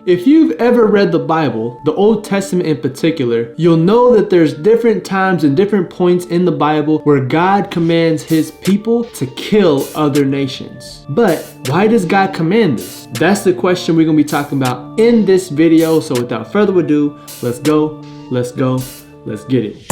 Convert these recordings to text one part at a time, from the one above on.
If you've ever read the Bible, the Old Testament in particular, you'll know that there's different times and different points in the Bible where God commands his people to kill other nations. But why does God command this? That's the question we're going to be talking about in this video. So without further ado, let's go, let's get it.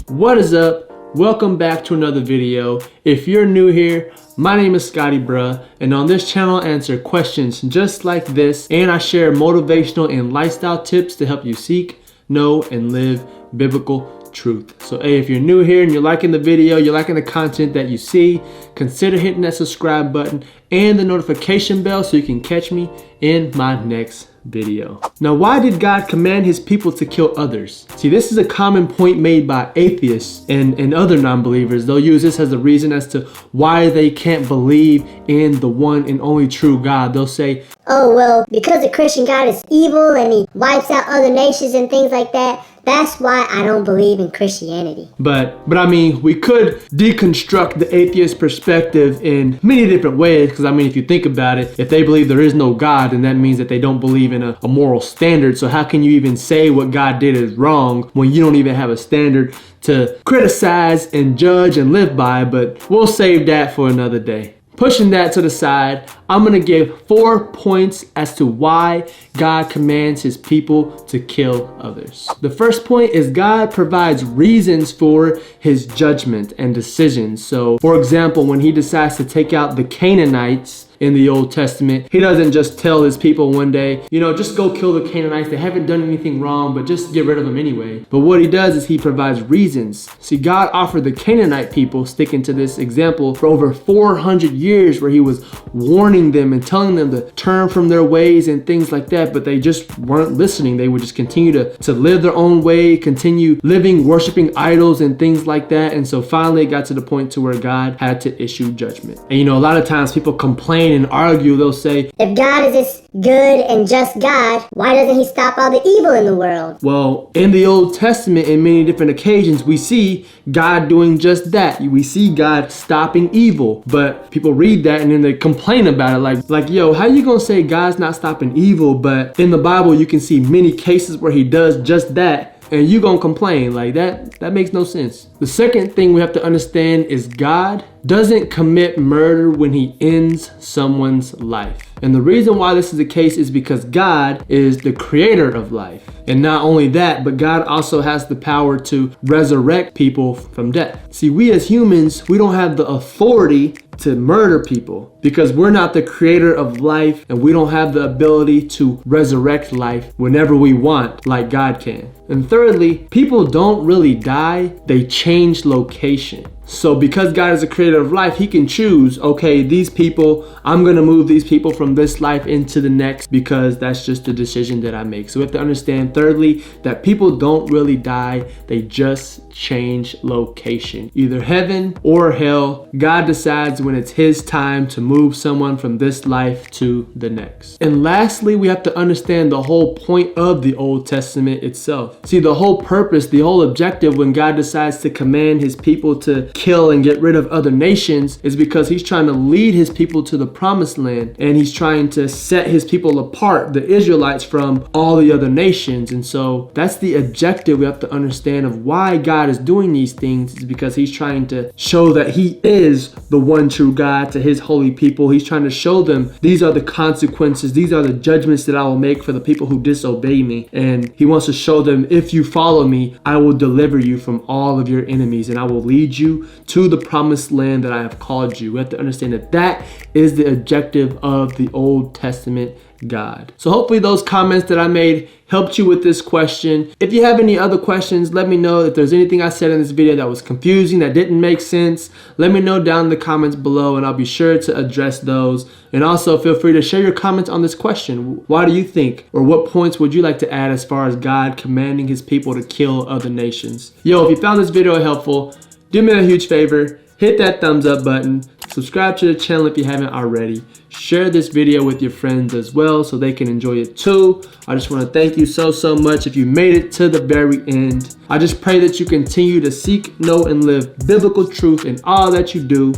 What is up? Welcome back to another video. If you're new here, my name is ScottEbruh, and on this channel I answer questions just like this, and I share motivational and lifestyle tips to help you seek, know, and live biblical truth. So hey, if you're new here and you're liking the video, you're liking the content that you see, consider hitting that subscribe button and the notification bell so you can catch me in my next video. Now, why did God command his people to kill others? See, this is a common point made by atheists and other non-believers. They'll use this as a reason as to why they can't believe in the one and only true God. They'll say, oh, well, because the Christian God is evil and he wipes out other nations and things like that, that's why I don't believe in Christianity. But I mean, we could deconstruct the atheist perspective in many different ways, because I mean, if you think about it, if they believe there is no God, then that means that they don't believe in a moral standard. So how can you even say what God did is wrong when you don't even have a standard to criticize and judge and live by? But we'll save that for another day. Pushing that to the side, I'm going to give 4 points as to why God commands his people to kill others. The first point is God provides reasons for his judgment and decisions. So, for example, when he decides to take out the Canaanites in the Old Testament, he doesn't just tell his people one day, you know, just go kill the Canaanites. They haven't done anything wrong, but just get rid of them anyway. But what he does is he provides reasons. See, God offered the Canaanite people, sticking to this example, for over 400 years where he was warning them and telling them to turn from their ways and things like that, but they just weren't listening. They would just continue to live their own way, continue living, worshiping idols and things like that. And so finally it got to the point to where God had to issue judgment. And you know, a lot of times people complain and argue. They'll say, if God is this good and just God, why doesn't he stop all the evil in the world? Well, in the Old Testament, in many different occasions, we see God doing just that. We see God stopping evil, but people read that and then they complain about it like, yo, how you gonna say God's not stopping evil, but in the Bible you can see many cases where he does just that, and you gonna complain? Like that makes no sense. The second thing we have to understand is God doesn't commit murder when he ends someone's life. And the reason why this is the case is because God is the creator of life. And not only that, but God also has the power to resurrect people from death. See, we as humans, we don't have the authority to murder people because we're not the creator of life, and we don't have the ability to resurrect life whenever we want like God can. And thirdly, people don't really die, they change location. So because God is the creator of life, he can choose, okay, these people, I'm going to move these people from this life into the next because that's just the decision that I make. So we have to understand, thirdly, that people don't really die. They just change location, either heaven or hell. God decides when it's his time to move someone from this life to the next. And lastly, we have to understand the whole point of the Old Testament itself. See, the whole purpose, the whole objective when God decides to command his people to kill and get rid of other nations is because he's trying to lead his people to the promised land, and he's trying to set his people apart, the Israelites, from all the other nations. And so that's the objective we have to understand of why God is doing these things, is because he's trying to show that he is the one true God to his holy people. He's trying to show them these are the consequences, these are the judgments that I will make for the people who disobey me. And he wants to show them, if you follow me, I will deliver you from all of your enemies and I will lead you to the promised land that I have called you. We have to understand that that is the objective of the Old Testament God. So hopefully those comments that I made helped you with this question. If you have any other questions, let me know. If there's anything I said in this video that was confusing, that didn't make sense, let me know down in the comments below and I'll be sure to address those. And also feel free to share your comments on this question. Why do you think, or what points would you like to add as far as God commanding his people to kill other nations? Yo, if you found this video helpful, do me a huge favor, hit that thumbs up button, Subscribe to the channel if you haven't already. Share this video with your friends as well so they can enjoy it too. I just want to thank you so much if you made it to the very end. I just pray that you continue to seek, know, and live biblical truth in all that you do.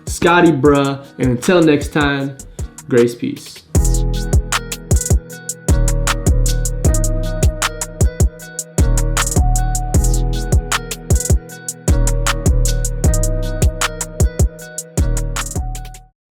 ScottEbruh, and until next time, grace, peace.